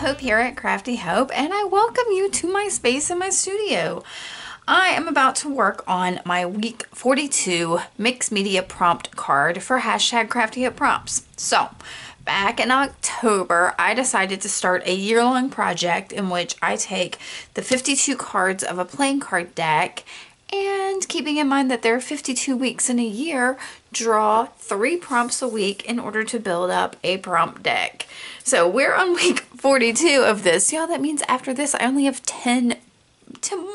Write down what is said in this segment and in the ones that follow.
Hope here at Crafty Hope, and I welcome you to my space in my studio. I am about to work on my week 42 mixed media prompt card for hashtag Crafty Hope prompts. So, back in October, I decided to start a year-long project in which I take the 52 cards of a playing card deck and, keeping in mind that there are 52 weeks in a year, draw 3 prompts a week in order to build up a prompt deck. So we're on week 42 of this. Y'all, that means after this I only have 10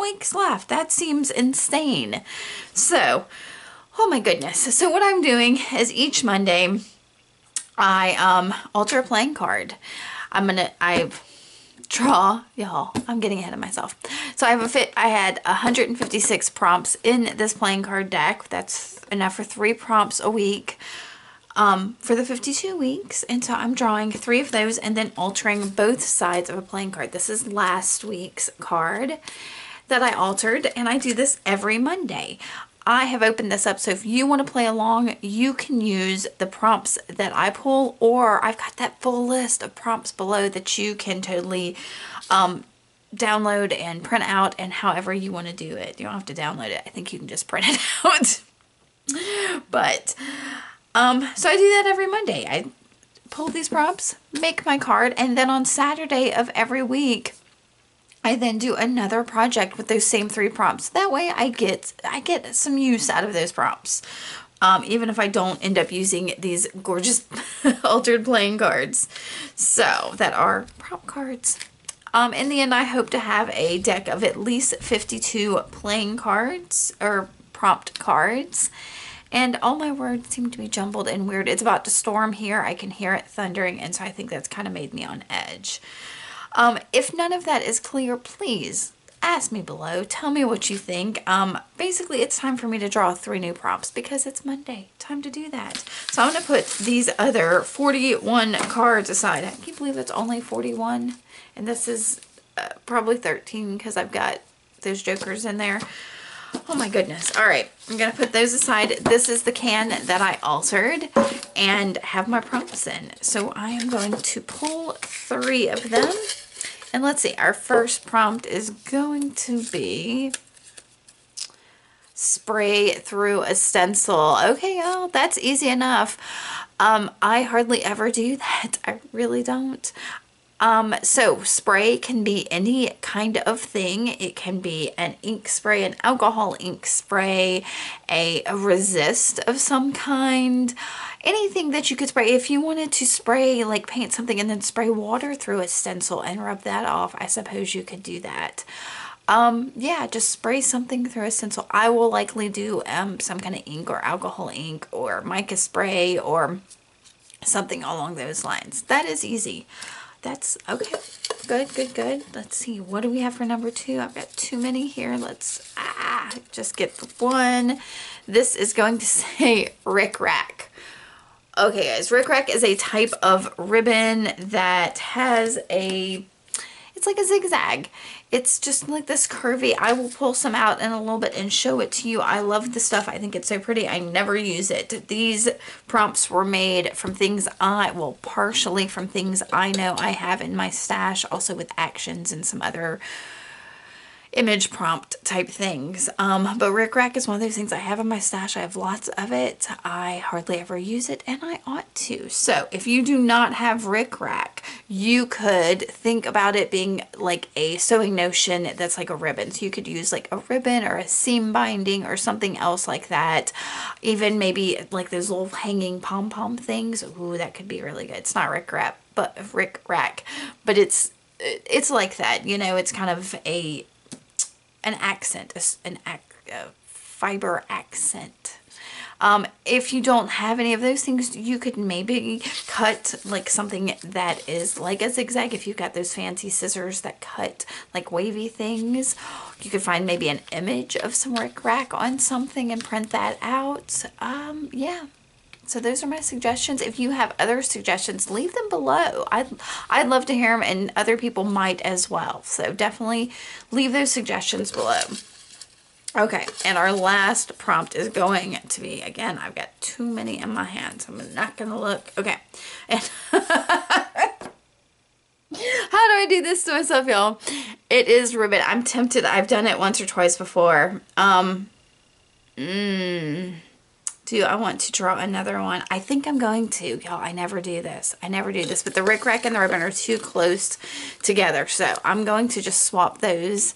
weeks left. That seems insane. So, oh my goodness. So what I'm doing is each Monday I alter a playing card. I draw, y'all, I'm getting ahead of myself. So I had 156 prompts in this playing card deck. That's enough for 3 prompts a week for the 52 weeks. And so I'm drawing 3 of those and then altering both sides of a playing card. This is last week's card that I altered, and I do this every Monday. I have opened this up, so if you want to play along, you can use the prompts that I pull, or I've got that full list of prompts below that you can totally download and print out, and however you want to do it. You don't have to download it. I think you can just print it out. But, so I do that every Monday. I pull these prompts, make my card, and then on Saturday of every week, I then do another project with those same 3 prompts. That way I get some use out of those prompts. Even if I don't end up using these gorgeous altered playing cards. So that are prompt cards. In the end, I hope to have a deck of at least 52 playing cards or prompt cards. And all my words seem to be jumbled and weird. It's about to storm here. I can hear it thundering, and so I think that's kind of made me on edge. If none of that is clear, please ask me below. Tell me what you think. Basically, it's time for me to draw 3 new prompts because it's Monday. Time to do that. So I'm going to put these other 41 cards aside. I can't believe it's only 41. And this is probably 13 because I've got those jokers in there. Oh my goodness. All right. I'm going to put those aside. This is the can that I altered and have my prompts in. So I am going to pull 3 of them. And let's see, our first prompt is going to be spray through a stencil. Okay, y'all, that's easy enough. I hardly ever do that. I really don't. So spray can be any kind of thing. It can be an ink spray, an alcohol ink spray, a resist of some kind, anything that you could spray. If you wanted to spray, like paint something and then spray water through a stencil and rub that off, I suppose you could do that. Yeah, just spray something through a stencil. I will likely do some kind of ink or alcohol ink or mica spray or something along those lines. That is easy. That's okay. Good. Let's see. What do we have for number 2? I've got too many here. Let's just get the one. This is going to say Rickrack. Okay, guys. Rickrack is a type of ribbon that has it's like a zigzag. It's just like this curvy. I will pull some out in a little bit and show it to you. I love the stuff. I think it's so pretty. I never use it. These prompts were made from things well, partially from things I know I have in my stash, also with actions and some other image prompt type things. But Rickrack is one of those things I have in my stash. I have lots of it. I hardly ever use it, and I ought to. So if you do not have Rickrack, you could think about it being like a sewing notion that's like a ribbon. So you could use like a ribbon or a seam binding or something else like that. Even maybe like those little hanging pom-pom things. Ooh, that could be really good. It's not Rickrack, but it's like that. You know, it's kind of an accent, a fiber accent. If you don't have any of those things, you could maybe cut like something that is like a zigzag. If you've got those fancy scissors that cut like wavy things, you could find maybe an image of some Rickrack on something and print that out. Yeah. So those are my suggestions. If you have other suggestions, leave them below. I'd love to hear them, and other people might as well. So definitely leave those suggestions below. Okay, and our last prompt is going to be, again, I've got too many in my hands. I'm not going to look. Okay. And how do I do this to myself, y'all? It is ribbon. I'm tempted. I've done it once or twice before. Do I want to draw another one? I think I'm going to, y'all. I never do this. I never do this, but the Rickrack and the ribbon are too close together. So I'm going to just swap those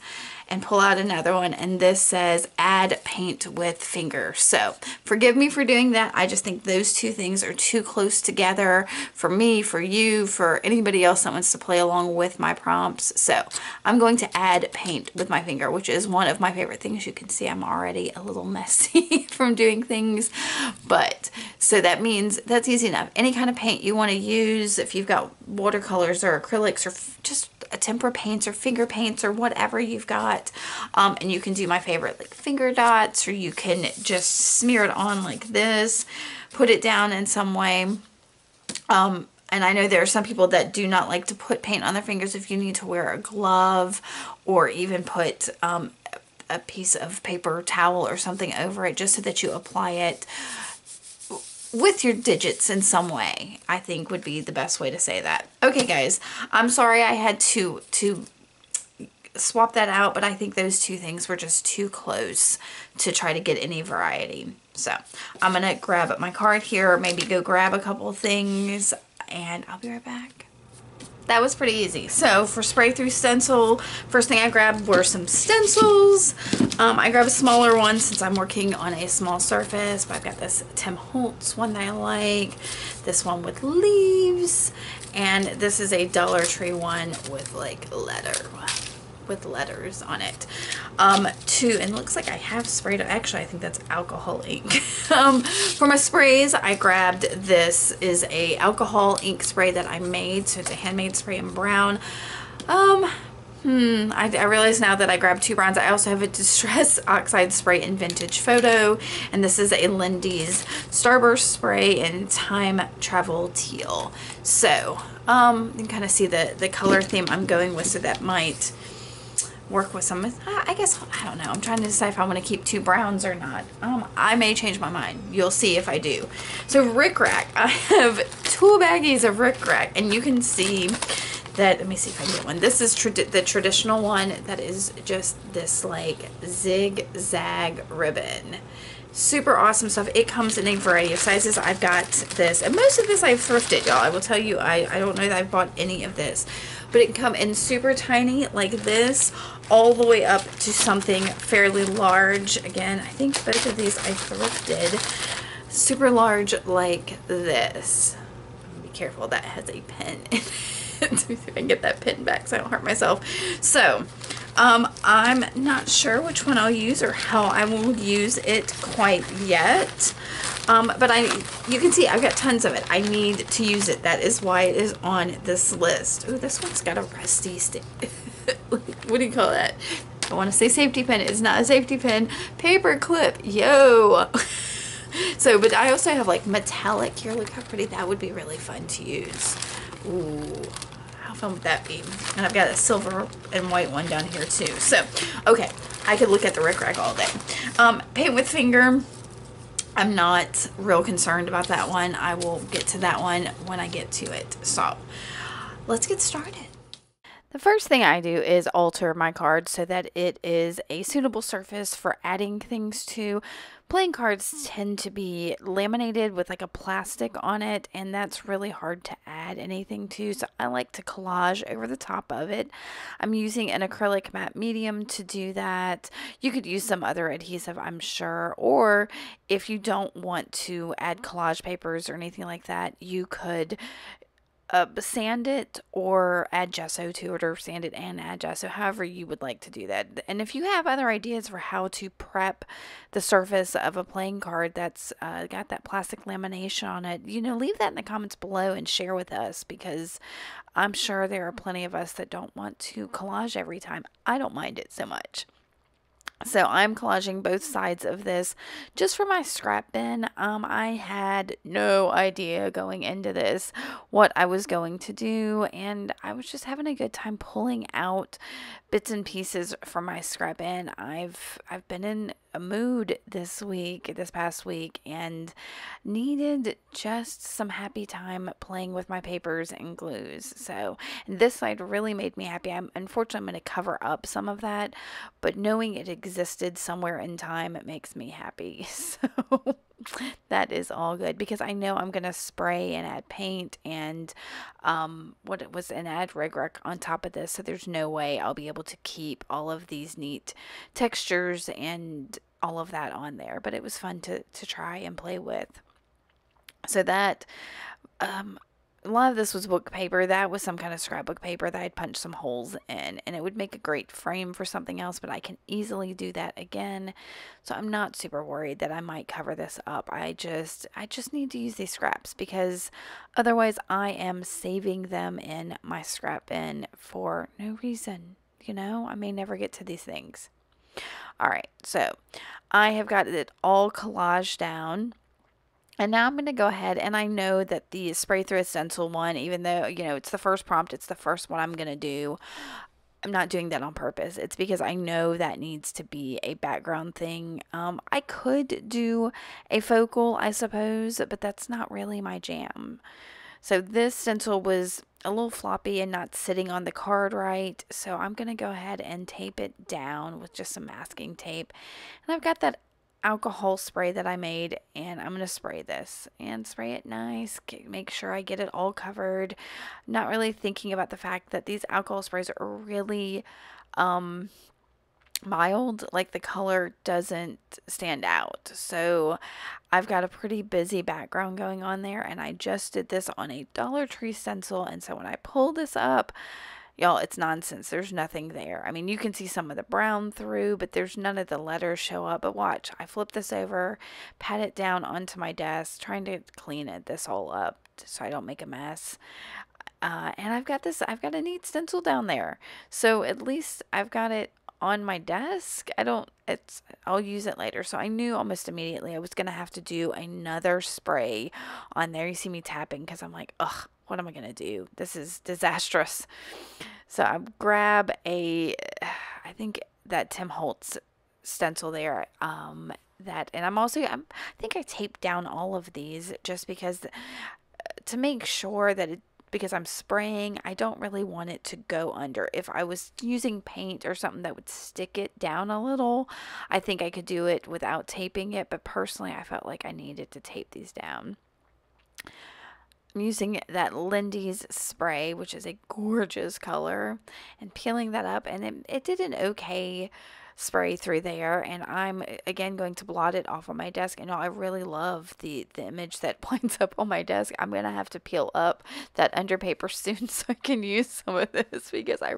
and pull out another one. And this says add paint with finger. So forgive me for doing that. I just think those two things are too close together for me, for you, for anybody else that wants to play along with my prompts. So I'm going to add paint with my finger, which is one of my favorite things. You can see I'm already a little messy from doing things, but so that means that's easy enough. Any kind of paint you want to use, if you've got watercolors or acrylics or just a tempera paints or finger paints or whatever you've got, and you can do my favorite like finger dots, or you can just smear it on like this, put it down in some way. And I know there are some people that do not like to put paint on their fingers. If you need to wear a glove or even put a piece of paper towel or something over it just so that you apply it with your digits in some way, I think would be the best way to say that. Okay guys, I'm sorry I had to swap that out, but I think those two things were just too close to try to get any variety. So I'm gonna grab my card here, maybe go grab a couple of things, and I'll be right back. That was pretty easy. So for spray through stencil, first thing I grabbed were some stencils. I grabbed a smaller one since I'm working on a small surface, but I've got this Tim Holtz one that I like, this one with leaves, and this is a Dollar Tree one with like letters on it. And it looks like I have sprayed, actually I think that's alcohol ink. For my sprays, I grabbed, this is a alcohol ink spray that I made, so it's a handmade spray in brown. I realize now that I grabbed two browns. I also have a Distress Oxide spray in Vintage Photo, and this is a Lindy's Starburst spray in Time Travel Teal. So you can kind of see the color theme I'm going with, so that might work with some. I guess, I don't know, I'm trying to decide if I want to keep two browns or not. I may change my mind. You'll see if I do. So Rickrack, I have 2 baggies of Rickrack, and you can see that, let me see if I can get one. This is the traditional one that is just this like zigzag ribbon. Super awesome stuff. It comes in a variety of sizes. I've got this, and most of this I've thrifted, y'all. I will tell you, I don't know that I've bought any of this, but it can come in super tiny like this, all the way up to something fairly large. Again, I think both of these I thrifted. Super large like this. Be careful, that has a pin in it. Let me see if I can get that pin back so I don't hurt myself. So I'm not sure which one I'll use or how I will use it quite yet. But you can see I've got tons of it. I need to use it. That is why it is on this list. Oh, this one's got a rusty stick. What do you call that? I want to say safety pin. It's not a safety pin. Paper clip. Yo. So, but I also have like metallic here. Look how pretty that would be. Really fun to use. Ooh, how fun would that be? And I've got a silver and white one down here too. So, okay, I could look at the Rickrack all day. Paint with finger. I'm not real concerned about that one. I will get to that one when I get to it. So, let's get started. The first thing I do is alter my card so that it is a suitable surface for adding things to. Playing cards tend to be laminated with like a plastic on it, and that's really hard to add anything to, so I like to collage over the top of it. I'm using an acrylic matte medium to do that. You could use some other adhesive, I'm sure, or if you don't want to add collage papers or anything like that, you could sand it or add gesso to it, or sand it and add gesso, however you would like to do that. And if you have other ideas for how to prep the surface of a playing card that's got that plastic lamination on it, you know, leave that in the comments below and share with us, because I'm sure there are plenty of us that don't want to collage every time. I don't mind it so much. So I'm collaging both sides of this just for my scrap bin. I had no idea going into this what I was going to do, and I was just having a good time pulling out bits and pieces from my scrap bin. I've been in mood this past week, and needed just some happy time playing with my papers and glues. So this side really made me happy. Unfortunately, I'm going to cover up some of that, but knowing it existed somewhere in time, it makes me happy. So that is all good, because I know I'm going to spray and add paint and add Rickrack on top of this. So there's no way I'll be able to keep all of these neat textures and all of that on there. But it was fun to try and play with. So that a lot of this was book paper. That was some kind of scrapbook paper that I'd punched some holes in, and it would make a great frame for something else, but I can easily do that again. So I'm not super worried that I might cover this up. I just need to use these scraps, because otherwise I am saving them in my scrap bin for no reason. You know, I may never get to these things. All right, so I have got it all collaged down. And now I'm going to go ahead, and I know that the spray through a stencil one, even though, you know, it's the first prompt, it's the first one I'm going to do, I'm not doing that on purpose. It's because I know that needs to be a background thing. I could do a focal, I suppose, but that's not really my jam. So this stencil was a little floppy and not sitting on the card right. So I'm going to go ahead and tape it down with just some masking tape. And I've got that alcohol spray that I made, and I'm going to spray this and spray it nice, make sure I get it all covered. Not really thinking about the fact that these alcohol sprays are really mild, like the color doesn't stand out. So I've got a pretty busy background going on there, and I just did this on a Dollar Tree stencil, and so when I pull this up, y'all, it's nonsense. There's nothing there. I mean, you can see some of the brown through, but there's none of the letters show up. But watch, I flip this over, pat it down onto my desk, trying to clean this all up so I don't make a mess. And I've got a neat stencil down there. So at least I've got it on my desk. I'll use it later. So I knew almost immediately I was going to have to do another spray on there. You see me tapping because I'm like, ugh, what am I going to do? This is disastrous. So I grab I think that Tim Holtz stencil there, and I think I taped down all of these just because to make sure that because I'm spraying, I don't really want it to go under. If I was using paint or something that would stick it down a little, I think I could do it without taping it, but personally I felt like I needed to tape these down. I'm using that Lindy's spray, which is a gorgeous color, and peeling that up, and it did an okay spray through there, and I'm again going to blot it off on my desk. And I really love the image that points up on my desk. I'm gonna have to peel up that underpaper soon so I can use some of this, because I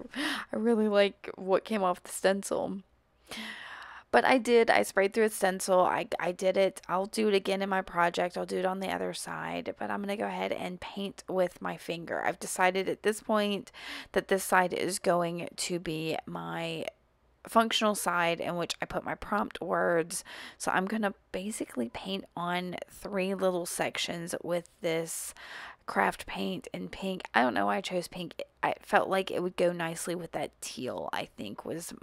really like what came off the stencil. But I sprayed through a stencil. I did it. I'll do it again in my project. I'll do it on the other side. But I'm going to go ahead and paint with my finger. I've decided at this point that this side is going to be my functional side in which I put my prompt words. So I'm going to basically paint on 3 little sections with this craft paint in pink. I don't know why I chose pink. I felt like it would go nicely with that teal, I think was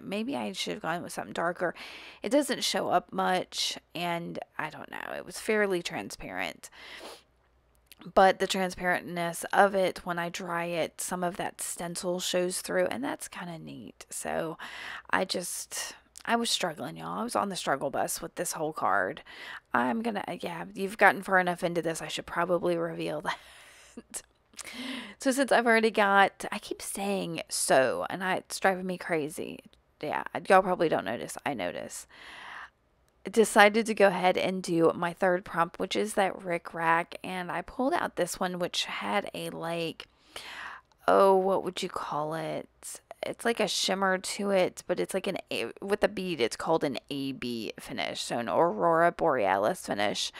maybe I should have gone with something darker. It doesn't show up much, and I don't know, it was fairly transparent. But the transparentness of it, when I dry it, some of that stencil shows through, and that's kind of neat. So I was struggling, y'all. I was on the struggle bus with this whole card. You've gotten far enough into this, I should probably reveal that. So since I've already I keep saying so, and it's driving me crazy. Yeah, y'all probably don't notice. I notice. Decided to go ahead and do my third prompt, which is that Rickrack, and I pulled out this one, which had a what would you call it? It's like a shimmer to it, but it's like with a bead, it's called an AB finish, so an Aurora Borealis finish.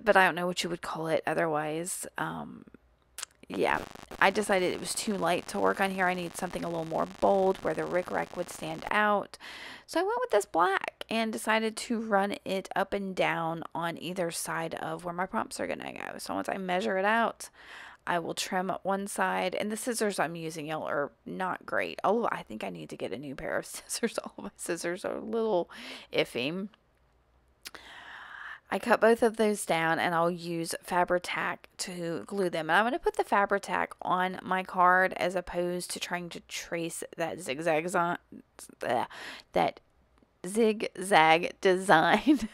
But I don't know what you would call it otherwise. Yeah, I decided it was too light to work on here. I need something a little more bold where the Rickrack would stand out. So I went with this black and decided to run it up and down on either side of where my prompts are going to go. So once I measure it out, I will trim one side, and the scissors I'm using, y'all, are not great. Oh, I think I need to get a new pair of scissors. All my scissors are a little iffy. I cut both of those down, and I'll use Fabri-Tac to glue them. And I'm going to put the Fabri-Tac on my card as opposed to trying to trace that that zigzag design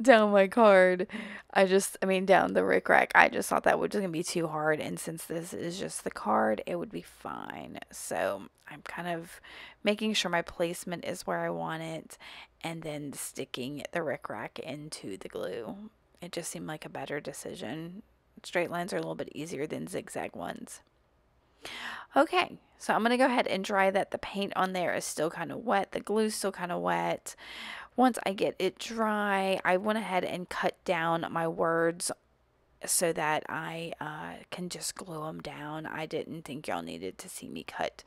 down my card. Down the Rickrack. I just thought that was just gonna be too hard, and since this is just the card, it would be fine. So I'm kind of making sure my placement is where I want it, and then sticking the Rickrack into the glue. It just seemed like a better decision. Straight lines are a little bit easier than zigzag ones. Okay, so I'm going to go ahead and dry that. The paint on there is still kind of wet. The glue's still kind of wet. Once I get it dry, I went ahead and cut down my words so that I can just glue them down. I didn't think y'all needed to see me cut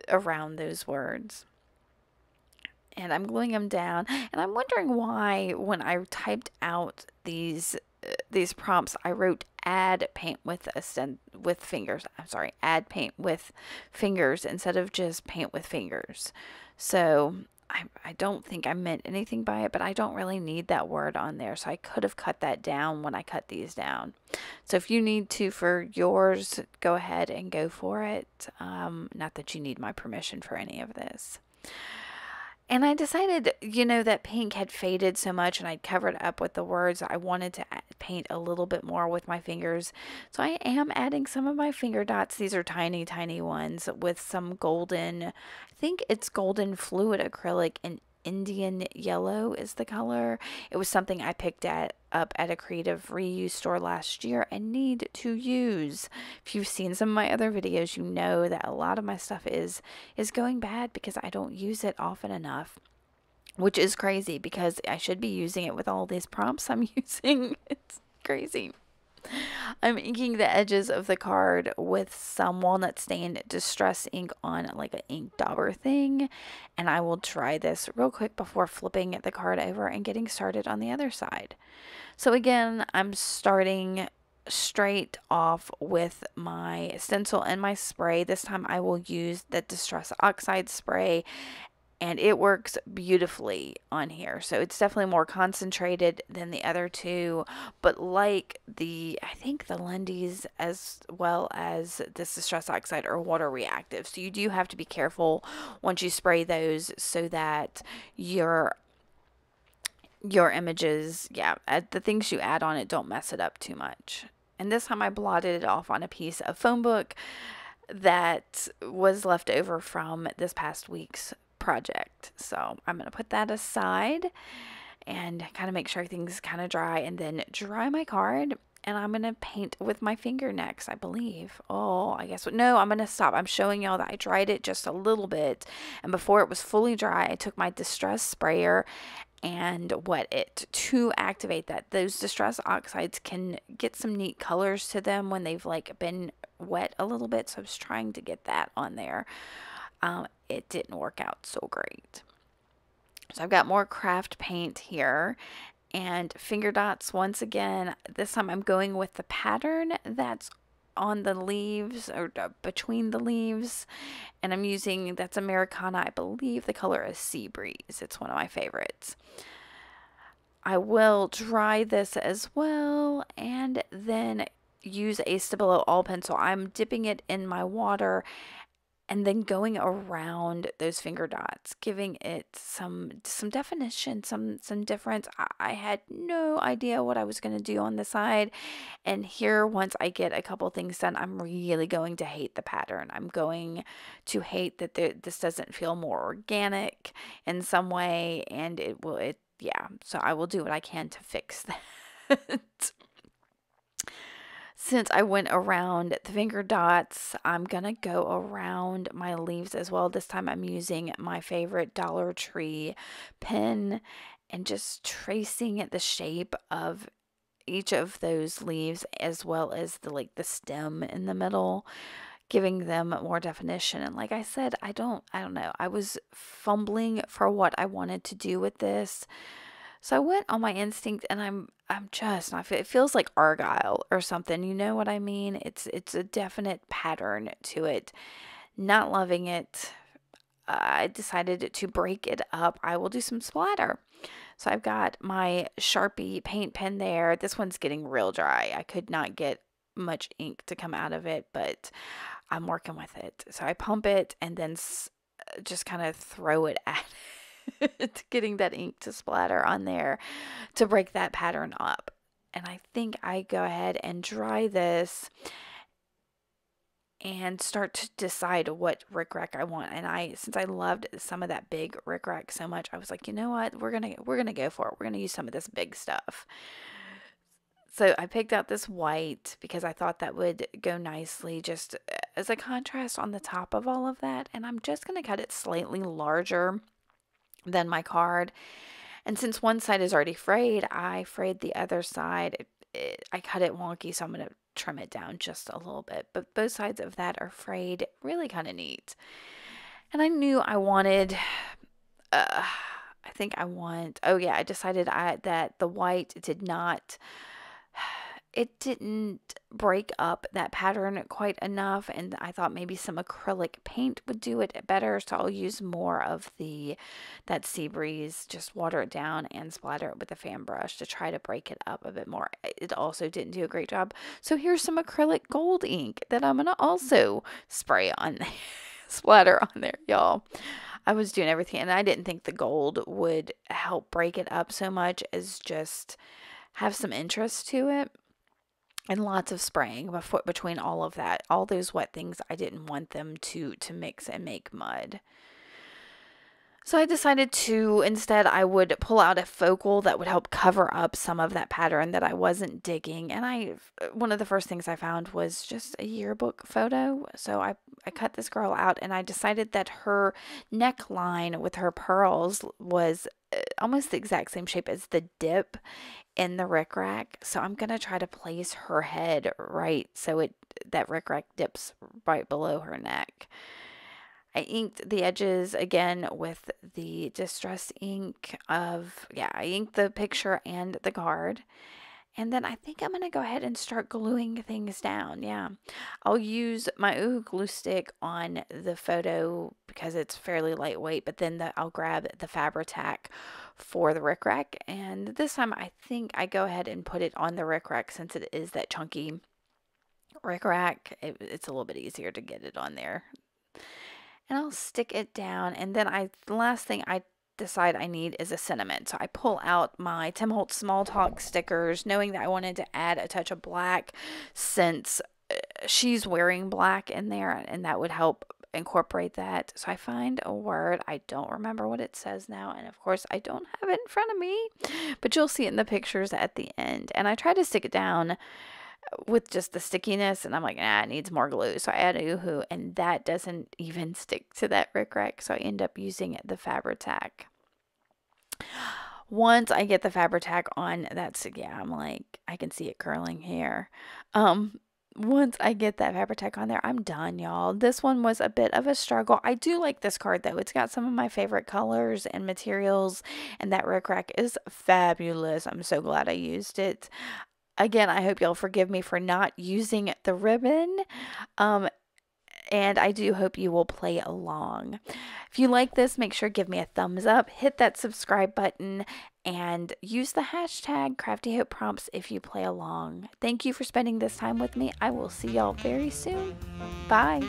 around those words. And I'm gluing them down. And I'm wondering why when I typed out these prompts, I wrote add paint with fingers. I'm sorry, add paint with fingers instead of just paint with fingers. So I don't think I meant anything by it, but I don't really need that word on there. So I could have cut that down when I cut these down. So if you need to for yours, go ahead and go for it. Not that you need my permission for any of this. And I decided, that pink had faded so much and I'd covered up with the words. I wanted to paint a little bit more with my fingers. So I am adding some of my finger dots. These are tiny, tiny ones with some golden, I think it's golden fluid acrylic, and Indian yellow is the color. It was something I picked up at a creative reuse store last year and need to use. If you've seen some of my other videos, you know that a lot of my stuff is going bad because I don't use it often enough, which is crazy because I should be using it with all these prompts I'm using. It's crazy. I'm inking the edges of the card with some walnut stained distress ink on like an ink dauber thing, and I will try this real quick before flipping the card over and getting started on the other side. So again, I'm starting straight off with my stencil and my spray. This time I will use the Distress Oxide spray, and it works beautifully on here. So it's definitely more concentrated than the other two, but like I think the Lindy's as well as this Distress Oxide are water reactive. So you do have to be careful once you spray those so that your images, the things you add on it don't mess it up too much. And this time I blotted it off on a piece of phone book that was left over from this past week's project. So I'm going to put that aside and kind of make sure everything's kind of dry, and then dry my card. And I'm going to paint with my finger next, I believe. Oh, I guess. No, I'm going to stop. I'm showing y'all that I dried it just a little bit. And before it was fully dry, I took my Distress sprayer and wet it to activate that. Those Distress Oxides can get some neat colors to them when they've like been wet a little bit. So I was trying to get that on there. It didn't work out so great. So I've got more craft paint here and finger dots once again. This time I'm going with the pattern that's on the leaves or between the leaves, and I'm using, that's Americana. I believe the color is Sea Breeze. It's one of my favorites. I will dry this as well and then use a Stabilo all pencil. I'm dipping it in my water and then going around those finger dots, giving it some definition, some difference. I had no idea what I was going to do on the side. And here, once I get a couple things done, I'm really going to hate the pattern. I'm going to hate that this doesn't feel more organic in some way. And so I will do what I can to fix that. Since I went around the finger dots, I'm going to go around my leaves as well. This time I'm using my favorite Dollar Tree pen and just tracing the shape of each of those leaves as well as the stem in the middle, giving them more definition. And like I said, I don't know. I was fumbling for what I wanted to do with this. So I went on my instinct, and it feels like argyle or something. You know what I mean? It's a definite pattern to it. Not loving it. I decided to break it up. I will do some splatter. So I've got my Sharpie paint pen there. This one's getting real dry. I could not get much ink to come out of it, but I'm working with it. So I pump it and then just kind of throw it at it, getting that ink to splatter on there to break that pattern up. And I think I go ahead and dry this and start to decide what Rickrack I want. And since I loved some of that big Rickrack so much, I was like, you know what, we're gonna go for it. We're gonna use some of this big stuff. So I picked out this white because I thought that would go nicely just as a contrast on the top of all of that. And I'm just gonna cut it slightly larger than my card. And since one side is already frayed, I frayed the other side. I cut it wonky, so I'm going to trim it down just a little bit. But both sides of that are frayed, really kind of neat. And I knew I wanted, I decided that the white didn't break up that pattern quite enough, and I thought maybe some acrylic paint would do it better, so I'll use more of that Sea Breeze, just water it down and splatter it with a fan brush to try to break it up a bit more. It also didn't do a great job, so here's some acrylic gold ink that I'm going to also spray on there, splatter on there, y'all. I was doing everything, and I didn't think the gold would help break it up so much as just have some interest to it. And lots of spraying between all of that. All those wet things, I didn't want them to mix and make mud. So I decided instead I would pull out a focal that would help cover up some of that pattern that I wasn't digging. And one of the first things I found was just a yearbook photo. So I cut this girl out, and I decided that her neckline with her pearls was almost the exact same shape as the dip in the Rickrack. So I'm going to try to place her head right so that Rickrack dips right below her neck. I inked the edges again with the distress ink I inked the picture and the card. And then I think I'm going to go ahead and start gluing things down. Yeah, I'll use my glue stick on the photo because it's fairly lightweight, but then I'll grab the Fabri-Tac for the Rickrack. And this time I think I go ahead and put it on the Rickrack since it is that chunky Rickrack. It's a little bit easier to get it on there. And I'll stick it down, and then the last thing I decide I need is a sentiment. So I pull out my Tim Holtz Small Talk stickers, knowing that I wanted to add a touch of black since she's wearing black in there, and that would help incorporate that. So I find a word. I don't remember what it says now, and of course I don't have it in front of me, but you'll see it in the pictures at the end. And I try to stick it down with just the stickiness, and I'm like, it needs more glue. So I add a and that doesn't even stick to that Rickrack, so I end up using the Fabri-Tac. Once I get the Fabri-Tac on, I'm like, I can see it curling here. Once I get that Fabri-Tac on there, I'm done, y'all. This one was a bit of a struggle. I do like this card, though. It's got some of my favorite colors and materials, and that Rickrack is fabulous. I'm so glad I used it. Again, I hope y'all forgive me for not using the ribbon, and I do hope you will play along. If you like this, make sure to give me a thumbs up, hit that subscribe button, and use the hashtag Crafty Hope Prompts if you play along. Thank you for spending this time with me. I will see y'all very soon. Bye.